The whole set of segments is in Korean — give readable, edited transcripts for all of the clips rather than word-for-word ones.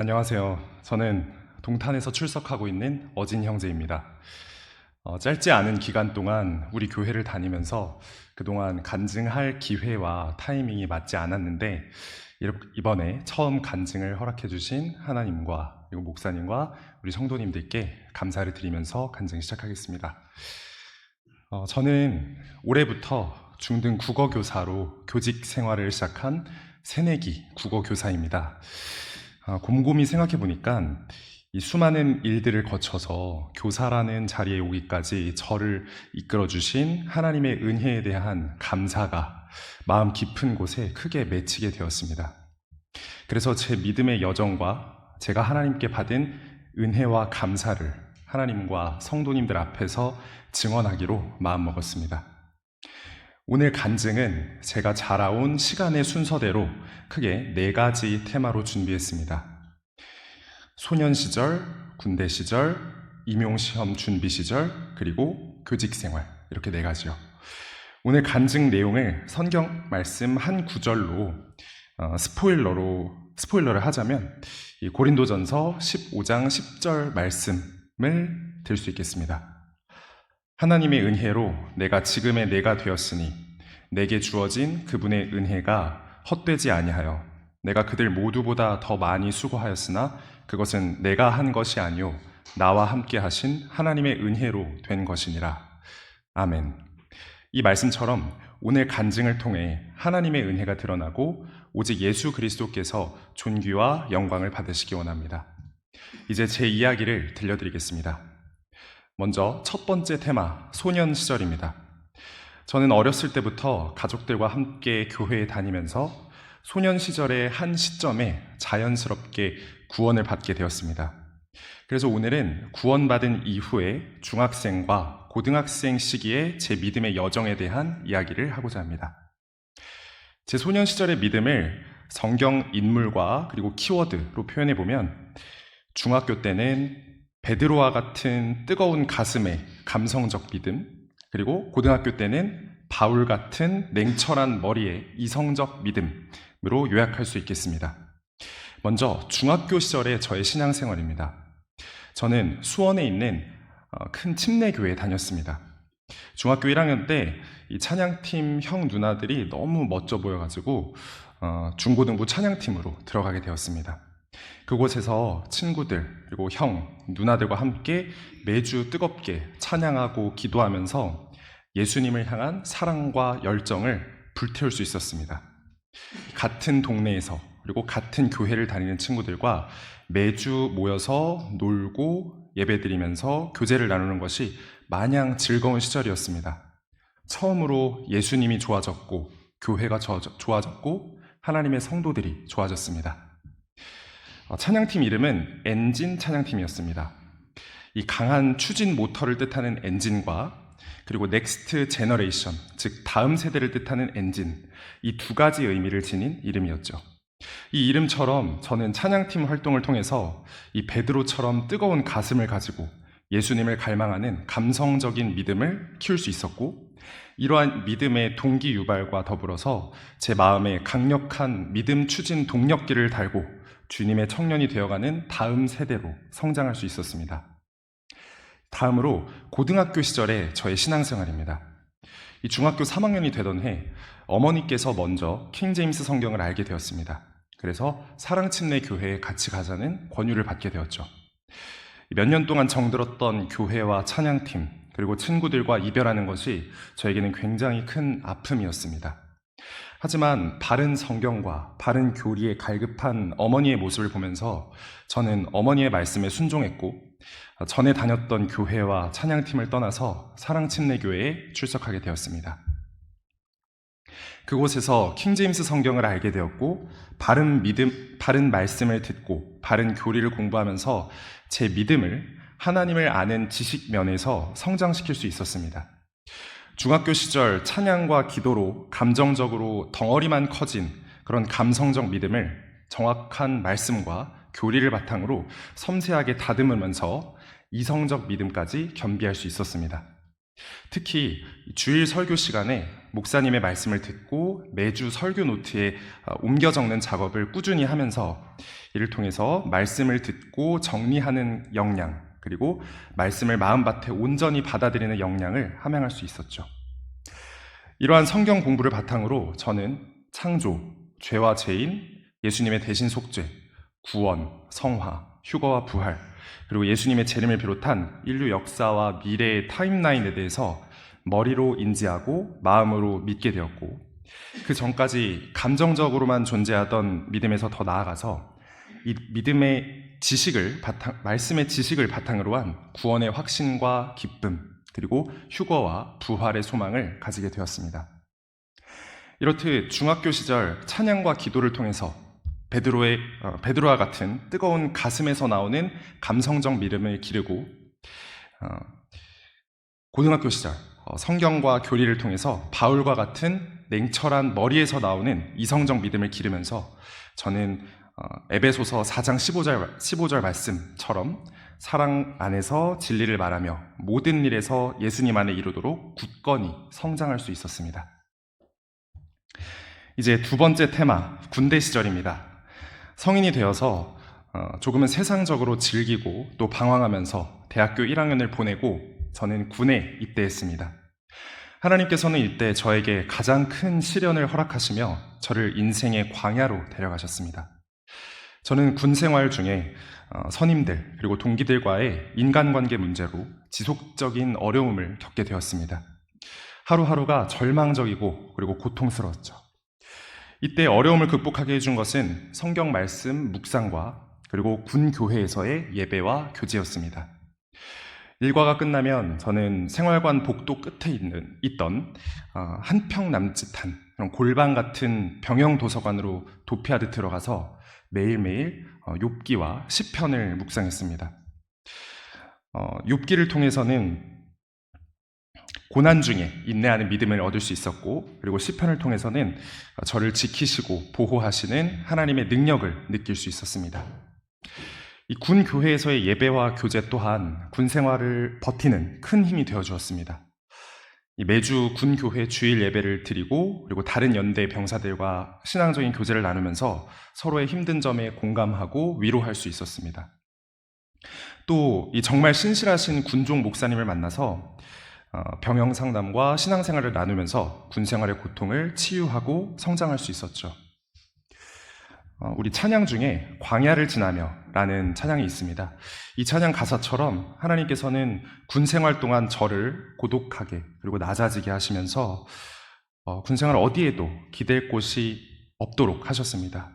안녕하세요. 저는 동탄에서 출석하고 있는 어진 형제입니다. 짧지 않은 기간 동안 우리 교회를 다니면서 그동안 간증할 기회와 타이밍이 맞지 않았는데 이번에 처음 간증을 허락해 주신 하나님과 그리고 목사님과 우리 성도님들께 감사를 드리면서 간증 시작하겠습니다. 저는 올해부터 중등 국어교사로 교직 생활을 시작한 새내기 국어교사입니다. 곰곰이 생각해 보니까 이 수많은 일들을 거쳐서 교사라는 자리에 오기까지 저를 이끌어 주신 하나님의 은혜에 대한 감사가 마음 깊은 곳에 크게 맺히게 되었습니다. 그래서 제 믿음의 여정과 제가 하나님께 받은 은혜와 감사를 하나님과 성도님들 앞에서 증언하기로 마음먹었습니다. 오늘 간증은 제가 자라온 시간의 순서대로 크게 4가지 테마로 준비했습니다. 소년 시절, 군대 시절, 임용시험 준비 시절, 그리고 교직 생활, 이렇게 4가지요. 오늘 간증 내용을 성경 말씀 한 구절로 스포일러를 하자면 이 고린도전서 15장 10절 말씀을 들 수 있겠습니다. 하나님의 은혜로 내가 지금의 내가 되었으니 내게 주어진 그분의 은혜가 헛되지 아니하여 내가 그들 모두보다 더 많이 수고하였으나 그것은 내가 한 것이 아니요 나와 함께 하신 하나님의 은혜로 된 것이니라. 아멘. 이 말씀처럼 오늘 간증을 통해 하나님의 은혜가 드러나고 오직 예수 그리스도께서 존귀와 영광을 받으시기 원합니다. 이제 제 이야기를 들려드리겠습니다. 먼저 첫 번째 테마, 소년 시절입니다. 저는 어렸을 때부터 가족들과 함께 교회에 다니면서 소년 시절의 한 시점에 자연스럽게 구원을 받게 되었습니다. 그래서 오늘은 구원받은 이후에 중학생과 고등학생 시기에 제 믿음의 여정에 대한 이야기를 하고자 합니다. 제 소년 시절의 믿음을 성경 인물과 그리고 키워드로 표현해 보면 중학교 때는 베드로와 같은 뜨거운 가슴의 감성적 믿음, 그리고 고등학교 때는 바울 같은 냉철한 머리의 이성적 믿음으로 요약할 수 있겠습니다. 먼저 중학교 시절의 저의 신앙생활입니다. 저는 수원에 있는 큰 침례교회에 다녔습니다. 중학교 1학년 때 이 찬양팀 형 누나들이 너무 멋져 보여가지고 중고등부 찬양팀으로 들어가게 되었습니다. 그곳에서 친구들 그리고 형, 누나들과 함께 매주 뜨겁게 찬양하고 기도하면서 예수님을 향한 사랑과 열정을 불태울 수 있었습니다. 같은 동네에서 그리고 같은 교회를 다니는 친구들과 매주 모여서 놀고 예배드리면서 교제를 나누는 것이 마냥 즐거운 시절이었습니다. 처음으로 예수님이 좋아졌고 교회가 좋아졌고 하나님의 성도들이 좋아졌습니다. 찬양팀 이름은 엔진 찬양팀이었습니다. 이 강한 추진 모터를 뜻하는 엔진과 그리고 넥스트 제너레이션, 즉 다음 세대를 뜻하는 엔진, 이 2가지 의미를 지닌 이름이었죠. 이 이름처럼 저는 찬양팀 활동을 통해서 이 베드로처럼 뜨거운 가슴을 가지고 예수님을 갈망하는 감성적인 믿음을 키울 수 있었고, 이러한 믿음의 동기 유발과 더불어서 제 마음에 강력한 믿음 추진 동력기를 달고 주님의 청년이 되어가는 다음 세대로 성장할 수 있었습니다. 다음으로 고등학교 시절의 저의 신앙생활입니다. 이 중학교 3학년이 되던 해 어머니께서 먼저 킹제임스 성경을 알게 되었습니다. 그래서 사랑침례 교회에 같이 가자는 권유를 받게 되었죠. 몇 년 동안 정들었던 교회와 찬양팀 그리고 친구들과 이별하는 것이 저에게는 굉장히 큰 아픔이었습니다. 하지만 바른 성경과 바른 교리에 갈급한 어머니의 모습을 보면서 저는 어머니의 말씀에 순종했고 전에 다녔던 교회와 찬양팀을 떠나서 사랑침례교회에 출석하게 되었습니다. 그곳에서 킹제임스 성경을 알게 되었고 바른 말씀을 듣고 바른 교리를 공부하면서 제 믿음을 하나님을 아는 지식 면에서 성장시킬 수 있었습니다. 중학교 시절 찬양과 기도로 감정적으로 덩어리만 커진 그런 감성적 믿음을 정확한 말씀과 교리를 바탕으로 섬세하게 다듬으면서 이성적 믿음까지 겸비할 수 있었습니다. 특히 주일 설교 시간에 목사님의 말씀을 듣고 매주 설교 노트에 옮겨 적는 작업을 꾸준히 하면서 이를 통해서 말씀을 듣고 정리하는 역량, 그리고 말씀을 마음밭에 온전히 받아들이는 역량을 함양할 수 있었죠. 이러한 성경 공부를 바탕으로 저는 창조, 죄와 죄인, 예수님의 대신 속죄, 구원, 성화, 휴거와 부활, 그리고 예수님의 재림을 비롯한 인류 역사와 미래의 타임라인에 대해서 머리로 인지하고 마음으로 믿게 되었고, 그 전까지 감정적으로만 존재하던 믿음에서 더 나아가서 이 믿음의 말씀의 지식을 바탕으로 한 구원의 확신과 기쁨, 그리고 휴거와 부활의 소망을 가지게 되었습니다. 이렇듯 중학교 시절 찬양과 기도를 통해서 베드로와 같은 뜨거운 가슴에서 나오는 감성적 믿음을 기르고, 고등학교 시절 성경과 교리를 통해서 바울과 같은 냉철한 머리에서 나오는 이성적 믿음을 기르면서 저는 에베소서 4장 15절 말씀처럼 사랑 안에서 진리를 말하며 모든 일에서 예수님 안에 이루도록 굳건히 성장할 수 있었습니다. 이제 두 번째 테마, 군대 시절입니다. 성인이 되어서 조금은 세상적으로 즐기고 또 방황하면서 대학교 1학년을 보내고 저는 군에 입대했습니다. 하나님께서는 이때 저에게 가장 큰 시련을 허락하시며 저를 인생의 광야로 데려가셨습니다. 저는 군 생활 중에 선임들 그리고 동기들과의 인간관계 문제로 지속적인 어려움을 겪게 되었습니다. 하루하루가 절망적이고 그리고 고통스러웠죠. 이때 어려움을 극복하게 해준 것은 성경 말씀 묵상과 그리고 군 교회에서의 예배와 교제였습니다. 일과가 끝나면 저는 생활관 복도 끝에 있던 한 평 남짓한 골방 같은 병영 도서관으로 도피하듯 들어가서 매일매일 욥기와 시편을 묵상했습니다. 욥기를 통해서는 고난 중에 인내하는 믿음을 얻을 수 있었고, 그리고 시편을 통해서는 저를 지키시고 보호하시는 하나님의 능력을 느낄 수 있었습니다. 이 군 교회에서의 예배와 교제 또한 군 생활을 버티는 큰 힘이 되어 주었습니다. 매주 군 교회 주일 예배를 드리고 그리고 다른 연대 병사들과 신앙적인 교제를 나누면서 서로의 힘든 점에 공감하고 위로할 수 있었습니다. 또 이 정말 신실하신 군종 목사님을 만나서 병영 상담과 신앙생활을 나누면서 군 생활의 고통을 치유하고 성장할 수 있었죠. 우리 찬양 중에 광야를 지나며 라는 찬양이 있습니다. 이 찬양 가사처럼 하나님께서는 군 생활 동안 저를 고독하게 그리고 낮아지게 하시면서 군 생활 어디에도 기댈 곳이 없도록 하셨습니다.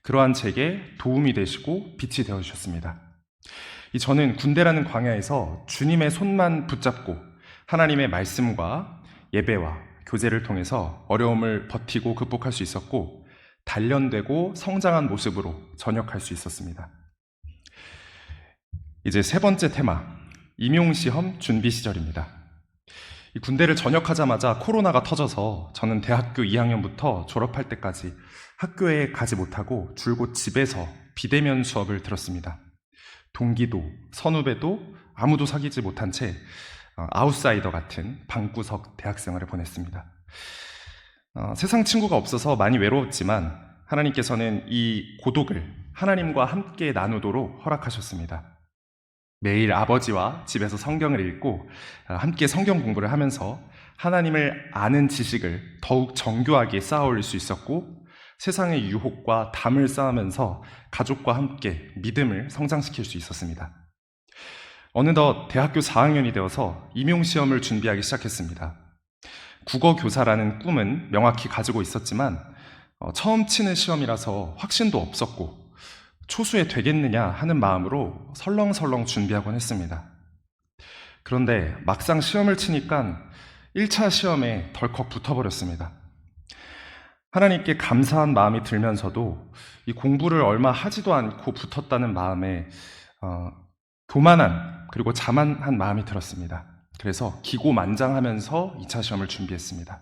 그러한 제게 도움이 되시고 빛이 되어주셨습니다. 저는 군대라는 광야에서 주님의 손만 붙잡고 하나님의 말씀과 예배와 교제를 통해서 어려움을 버티고 극복할 수 있었고, 단련되고 성장한 모습으로 전역할 수 있었습니다. 이제 세 번째 테마, 임용시험 준비 시절입니다. 이 군대를 전역하자마자 코로나가 터져서 저는 대학교 2학년부터 졸업할 때까지 학교에 가지 못하고 줄곧 집에서 비대면 수업을 들었습니다. 동기도 선후배도 아무도 사귀지 못한 채 아웃사이더 같은 방구석 대학생활을 보냈습니다. 세상 친구가 없어서 많이 외로웠지만 하나님께서는 이 고독을 하나님과 함께 나누도록 허락하셨습니다. 매일 아버지와 집에서 성경을 읽고 함께 성경 공부를 하면서 하나님을 아는 지식을 더욱 정교하게 쌓아올릴 수 있었고, 세상의 유혹과 담을 쌓으면서 가족과 함께 믿음을 성장시킬 수 있었습니다. 어느덧 대학교 4학년이 되어서 임용시험을 준비하기 시작했습니다. 국어교사라는 꿈은 명확히 가지고 있었지만 처음 치는 시험이라서 확신도 없었고 초수에 되겠느냐 하는 마음으로 설렁설렁 준비하곤 했습니다. 그런데 막상 시험을 치니까 1차 시험에 덜컥 붙어버렸습니다. 하나님께 감사한 마음이 들면서도 이 공부를 얼마 하지도 않고 붙었다는 마음에 교만한 그리고 자만한 마음이 들었습니다. 그래서 기고만장하면서 2차 시험을 준비했습니다.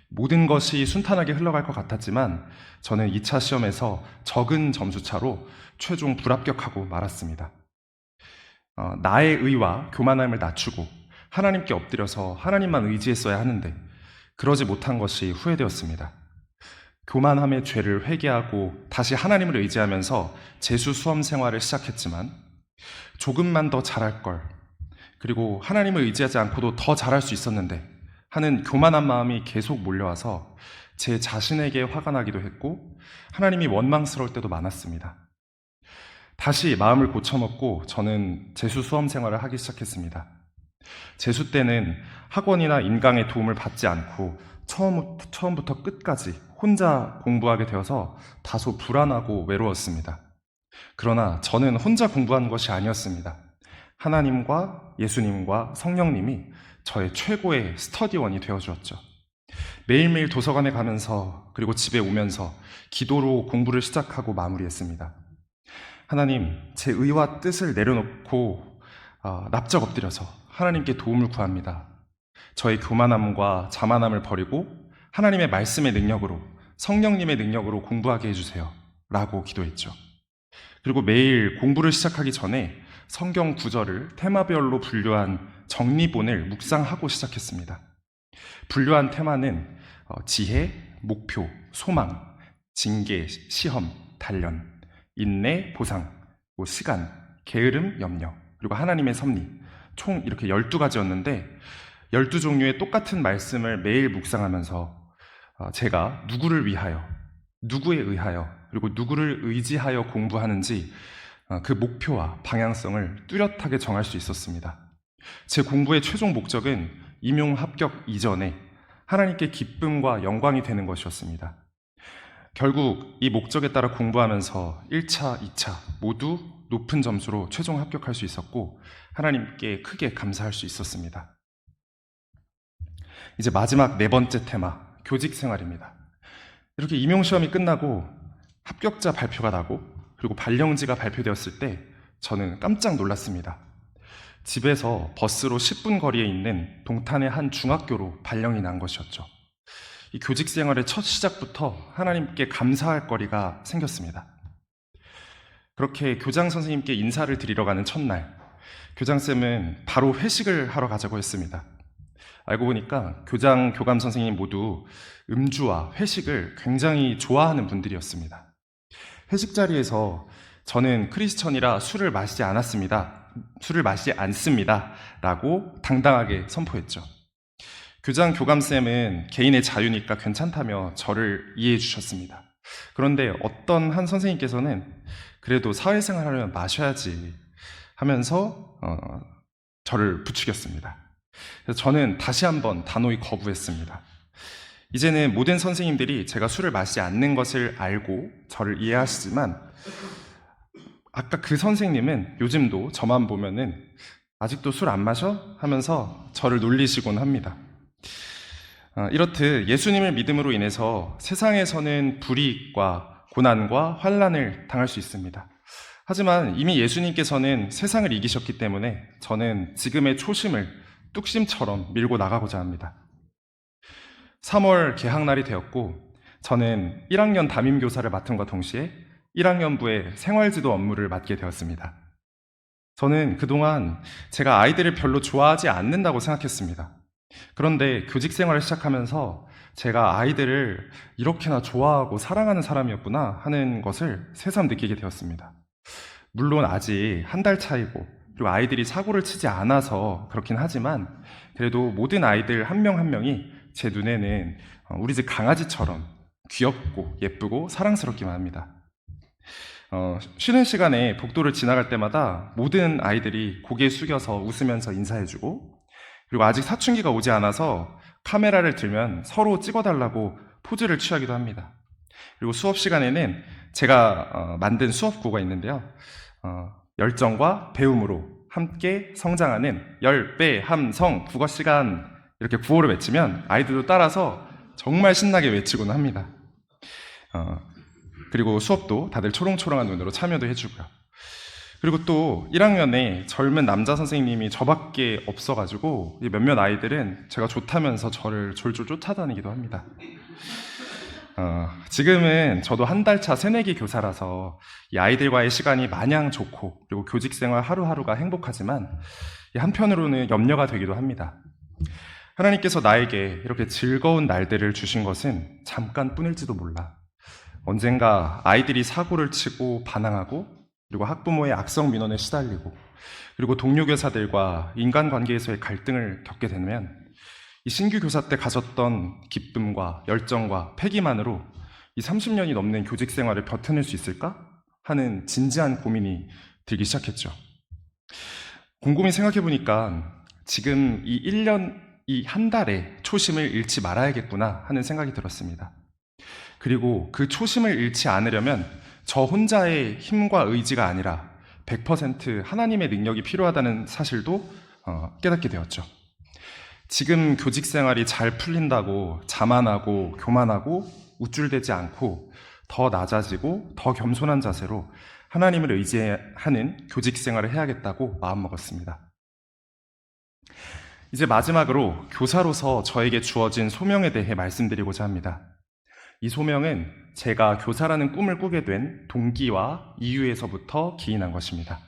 모든 것이 순탄하게 흘러갈 것 같았지만 저는 2차 시험에서 적은 점수차로 최종 불합격하고 말았습니다. 나의 의와 교만함을 낮추고 하나님께 엎드려서 하나님만 의지했어야 하는데 그러지 못한 것이 후회되었습니다. 교만함의 죄를 회개하고 다시 하나님을 의지하면서 재수 수험 생활을 시작했지만 조금만 더 잘할 걸, 그리고 하나님을 의지하지 않고도 더 잘할 수 있었는데 하는 교만한 마음이 계속 몰려와서 제 자신에게 화가 나기도 했고 하나님이 원망스러울 때도 많았습니다. 다시 마음을 고쳐먹고 저는 재수 수험 생활을 하기 시작했습니다. 재수 때는 학원이나 인강의 도움을 받지 않고 처음부터 끝까지 혼자 공부하게 되어서 다소 불안하고 외로웠습니다. 그러나 저는 혼자 공부한 것이 아니었습니다. 하나님과 예수님과 성령님이 저의 최고의 스터디원이 되어주었죠. 매일매일 도서관에 가면서 그리고 집에 오면서 기도로 공부를 시작하고 마무리했습니다. 하나님, 제 의와 뜻을 내려놓고 납작 엎드려서 하나님께 도움을 구합니다. 저의 교만함과 자만함을 버리고 하나님의 말씀의 능력으로, 성령님의 능력으로 공부하게 해주세요 라고 기도했죠. 그리고 매일 공부를 시작하기 전에 성경 구절을 테마별로 분류한 정리본을 묵상하고 시작했습니다. 분류한 테마는 지혜, 목표, 소망, 징계, 시험, 단련, 인내, 보상, 시간, 게으름, 염려, 그리고 하나님의 섭리, 총 이렇게 12가지였는데 12종류의 똑같은 말씀을 매일 묵상하면서 제가 누구를 위하여, 누구에 의하여, 그리고 누구를 의지하여 공부하는지 그 목표와 방향성을 뚜렷하게 정할 수 있었습니다. 제 공부의 최종 목적은 임용 합격 이전에 하나님께 기쁨과 영광이 되는 것이었습니다. 결국 이 목적에 따라 공부하면서 1차, 2차 모두 높은 점수로 최종 합격할 수 있었고 하나님께 크게 감사할 수 있었습니다. 이제 마지막 4번째 테마, 교직 생활입니다. 이렇게 임용시험이 끝나고 합격자 발표가 나고 그리고 발령지가 발표되었을 때 저는 깜짝 놀랐습니다. 집에서 버스로 10분 거리에 있는 동탄의 한 중학교로 발령이 난 것이었죠. 이 교직 생활의 첫 시작부터 하나님께 감사할 거리가 생겼습니다. 그렇게 교장 선생님께 인사를 드리러 가는 첫날, 교장쌤은 바로 회식을 하러 가자고 했습니다. 알고 보니까 교장, 교감 선생님 모두 음주와 회식을 굉장히 좋아하는 분들이었습니다. 회식 자리에서 저는 크리스천이라 술을 마시지 않습니다 라고 당당하게 선포했죠. 교장, 교감쌤은 개인의 자유니까 괜찮다며 저를 이해해 주셨습니다. 그런데 어떤 한 선생님께서는 그래도 사회생활 하려면 마셔야지 하면서 저를 부추겼습니다. 그래서 저는 다시 한번 단호히 거부했습니다. 이제는 모든 선생님들이 제가 술을 마시지 않는 것을 알고 저를 이해하시지만 아까 그 선생님은 요즘도 저만 보면은 아직도 술 안 마셔? 하면서 저를 놀리시곤 합니다. 이렇듯 예수님을 믿음으로 인해서 세상에서는 불이익과 고난과 환난을 당할 수 있습니다. 하지만 이미 예수님께서는 세상을 이기셨기 때문에 저는 지금의 초심을 뚝심처럼 밀고 나가고자 합니다. 3월 개학날이 되었고 저는 1학년 담임교사를 맡음과 동시에 1학년부의 생활지도 업무를 맡게 되었습니다. 저는 그동안 제가 아이들을 별로 좋아하지 않는다고 생각했습니다. 그런데 교직 생활을 시작하면서 제가 아이들을 이렇게나 좋아하고 사랑하는 사람이었구나 하는 것을 새삼 느끼게 되었습니다. 물론 아직 한 달 차이고 그리고 아이들이 사고를 치지 않아서 그렇긴 하지만 그래도 모든 아이들 한 명 한 명이 제 눈에는 우리 집 강아지처럼 귀엽고 예쁘고 사랑스럽기만 합니다. 쉬는 시간에 복도를 지나갈 때마다 모든 아이들이 고개 숙여서 웃으면서 인사해주고 그리고 아직 사춘기가 오지 않아서 카메라를 들면 서로 찍어달라고 포즈를 취하기도 합니다. 그리고 수업 시간에는 제가 만든 수업구가 있는데요. 열정과 배움으로 함께 성장하는 열배 함성 국어 시간 이렇게 구호를 외치면 아이들도 따라서 정말 신나게 외치곤 합니다. 그리고 수업도 다들 초롱초롱한 눈으로 참여도 해주고요. 그리고 또 1학년에 젊은 남자 선생님이 저밖에 없어가지고 몇몇 아이들은 제가 좋다면서 저를 졸졸 쫓아다니기도 합니다. 지금은 저도 한 달 차 새내기 교사라서 이 아이들과의 시간이 마냥 좋고 그리고 교직생활 하루하루가 행복하지만 한편으로는 염려가 되기도 합니다. 하나님께서 나에게 이렇게 즐거운 날들을 주신 것은 잠깐뿐일지도 몰라. 언젠가 아이들이 사고를 치고 반항하고, 그리고 학부모의 악성 민원에 시달리고, 그리고 동료 교사들과 인간관계에서의 갈등을 겪게 되면 이 신규 교사 때 가졌던 기쁨과 열정과 패기만으로 이 30년이 넘는 교직 생활을 버텨낼 수 있을까 하는 진지한 고민이 들기 시작했죠. 곰곰이 생각해보니까 지금 이 1년, 이 한 달에 초심을 잃지 말아야겠구나 하는 생각이 들었습니다. 그리고 그 초심을 잃지 않으려면 저 혼자의 힘과 의지가 아니라 100% 하나님의 능력이 필요하다는 사실도 깨닫게 되었죠. 지금 교직 생활이 잘 풀린다고 자만하고 교만하고 우쭐대지 않고 더 낮아지고 더 겸손한 자세로 하나님을 의지하는 교직 생활을 해야겠다고 마음먹었습니다. 이제 마지막으로 교사로서 저에게 주어진 소명에 대해 말씀드리고자 합니다. 이 소명은 제가 교사라는 꿈을 꾸게 된 동기와 이유에서부터 기인한 것입니다.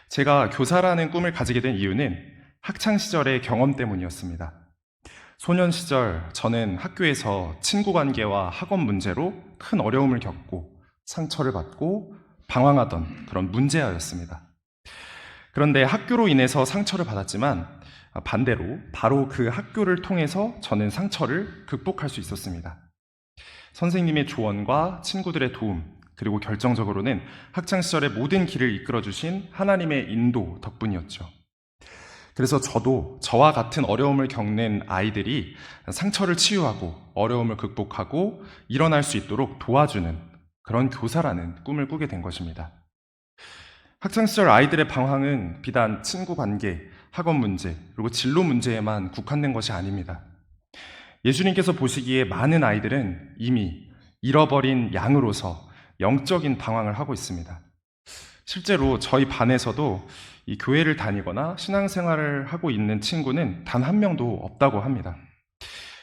제가 교사라는 꿈을 가지게 된 이유는 학창시절의 경험 때문이었습니다. 소년 시절 저는 학교에서 친구 관계와 학업 문제로 큰 어려움을 겪고 상처를 받고 방황하던 그런 문제아였습니다. 그런데 학교로 인해서 상처를 받았지만 반대로 바로 그 학교를 통해서 저는 상처를 극복할 수 있었습니다. 선생님의 조언과 친구들의 도움, 그리고 결정적으로는 학창시절의 모든 길을 이끌어주신 하나님의 인도 덕분이었죠. 그래서 저도 저와 같은 어려움을 겪는 아이들이 상처를 치유하고 어려움을 극복하고 일어날 수 있도록 도와주는 그런 교사라는 꿈을 꾸게 된 것입니다. 학창시절 아이들의 방황은 비단 친구 관계, 학업 문제, 그리고 진로 문제에만 국한된 것이 아닙니다. 예수님께서 보시기에 많은 아이들은 이미 잃어버린 양으로서 영적인 방황을 하고 있습니다. 실제로 저희 반에서도 이 교회를 다니거나 신앙생활을 하고 있는 친구는 단 한 명도 없다고 합니다.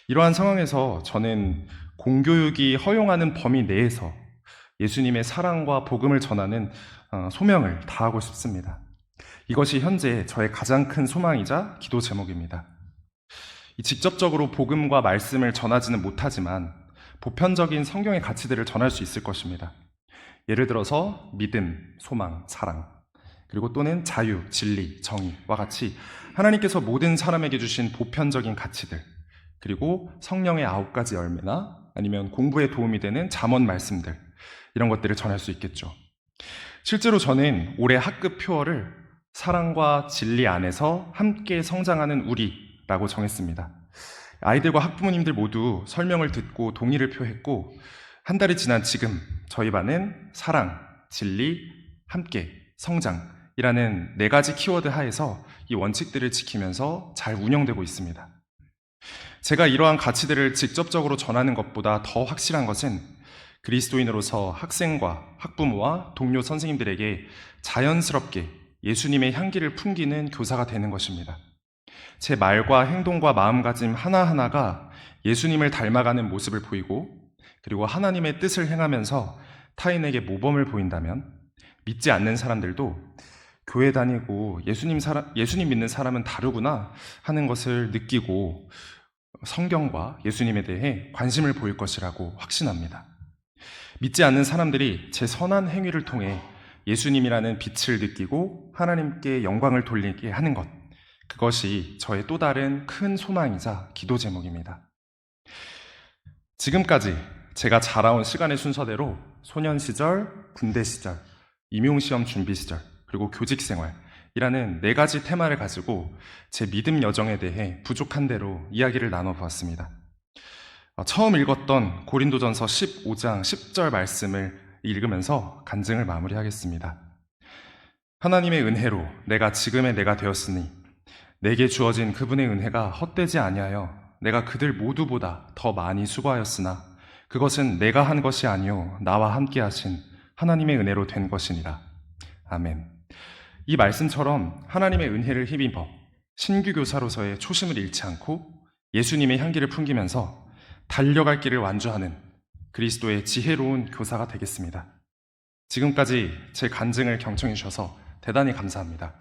이러한 상황에서 저는 공교육이 허용하는 범위 내에서 예수님의 사랑과 복음을 전하는 소명을 다하고 싶습니다. 이것이 현재 저의 가장 큰 소망이자 기도 제목입니다. 직접적으로 복음과 말씀을 전하지는 못하지만 보편적인 성경의 가치들을 전할 수 있을 것입니다. 예를 들어서 믿음, 소망, 사랑, 그리고 또는 자유, 진리, 정의와 같이 하나님께서 모든 사람에게 주신 보편적인 가치들, 그리고 성령의 9가지 열매나 아니면 공부에 도움이 되는 잠언 말씀들, 이런 것들을 전할 수 있겠죠. 실제로 저는 올해 학급 표어를 사랑과 진리 안에서 함께 성장하는 우리라고 정했습니다. 아이들과 학부모님들 모두 설명을 듣고 동의를 표했고, 한 달이 지난 지금 저희 반은 사랑, 진리, 함께, 성장이라는 4가지 키워드 하에서 이 원칙들을 지키면서 잘 운영되고 있습니다. 제가 이러한 가치들을 직접적으로 전하는 것보다 더 확실한 것은 그리스도인으로서 학생과 학부모와 동료 선생님들에게 자연스럽게 예수님의 향기를 풍기는 교사가 되는 것입니다. 제 말과 행동과 마음가짐 하나하나가 예수님을 닮아가는 모습을 보이고, 그리고 하나님의 뜻을 행하면서 타인에게 모범을 보인다면 믿지 않는 사람들도 교회 다니고 예수님 믿는 사람은 다르구나 하는 것을 느끼고 성경과 예수님에 대해 관심을 보일 것이라고 확신합니다. 믿지 않는 사람들이 제 선한 행위를 통해 예수님이라는 빛을 느끼고 하나님께 영광을 돌리게 하는 것, 그것이 저의 또 다른 큰 소망이자 기도 제목입니다. 지금까지 제가 자라온 시간의 순서대로 소년 시절, 군대 시절, 임용시험 준비 시절, 그리고 교직 생활이라는 4가지 테마를 가지고 제 믿음 여정에 대해 부족한 대로 이야기를 나눠보았습니다. 처음 읽었던 고린도전서 15장 10절 말씀을 읽으면서 간증을 마무리하겠습니다. 하나님의 은혜로 내가 지금의 내가 되었으니 내게 주어진 그분의 은혜가 헛되지 아니하여 내가 그들 모두보다 더 많이 수고하였으나 그것은 내가 한 것이 아니요 나와 함께 하신 하나님의 은혜로 된 것이니라. 아멘. 이 말씀처럼 하나님의 은혜를 힘입어 신규 교사로서의 초심을 잃지 않고 예수님의 향기를 풍기면서 달려갈 길을 완주하는 그리스도의 지혜로운 교사가 되겠습니다. 지금까지 제 간증을 경청해 주셔서 대단히 감사합니다.